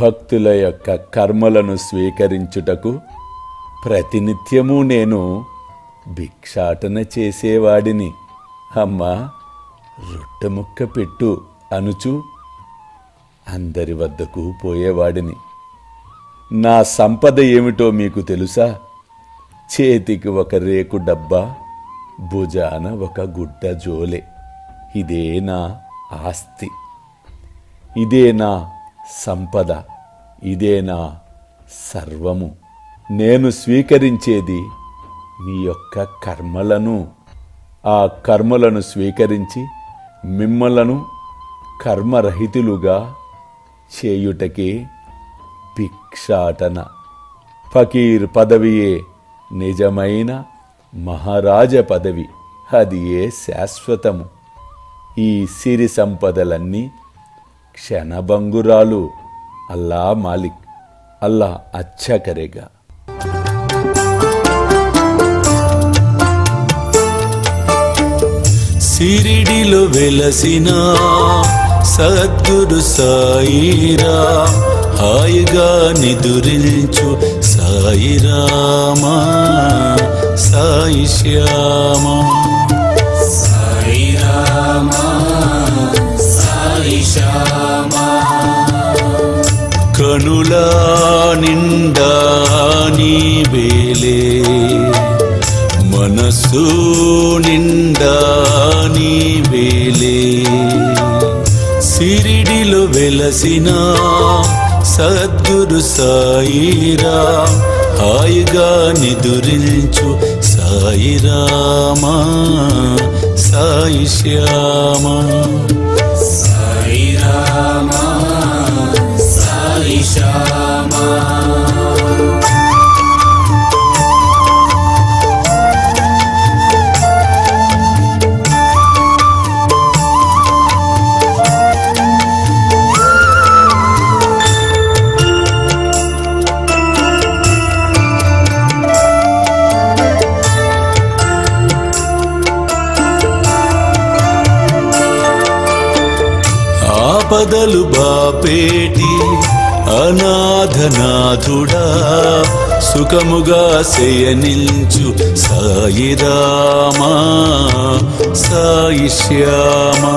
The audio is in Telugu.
భక్తుల యొక్క కర్మలను స్వీకరించుటకు ప్రతినిత్యము నేను భిక్షాటన చేసేవాడిని. అమ్మా, రొట్టె ముక్క పెట్టు అనుచు అందరి వద్దకు పోయేవాడిని. నా సంపద ఏమిటో మీకు తెలుసా? చేతికి ఒక రేకు డబ్బా, భుజాన ఒక గుడ్డ జోలె. ఇదే నా ఆస్తి, ఇదే నా సంపద, ఇదే నా సర్వము. నేను స్వీకరించేది మీ యొక్క కర్మలను. ఆ కర్మలను స్వీకరించి మిమ్మలను కర్మరహితులుగా చేయుటకే భిక్షాటన. ఫకీర్ పదవియే నిజమైన మహారాజ పదవి. అది ఏ శాశ్వతము. ఈ సిరి సంపదలన్నీ క్షణభంగురాలు. అల్లా మాలిక్, అల్లా అచ్చా కరేగా. సిరిడిలో వెలసిన సద్గురు సాయిరా, హాయిగా నిదురించు సాయిరామా, సాయి శ్యామా. సాయిరామా, సాయి శ్యామా. కనుల నిండా నీవేలే, మనసు నిండా నీవేలే. సిరిడిలో వెలసిన సద్గురు సాయిరా, హాయిగా నిదురించు సాయిరామా, సాయి శ్యామా. సాయిరామా, సాయి శ్యామా. ఆపదలు బాపేటి అనాథనాథుడా, సుఖముగా శయనించు సాయిరామా, సాయి శ్యామా.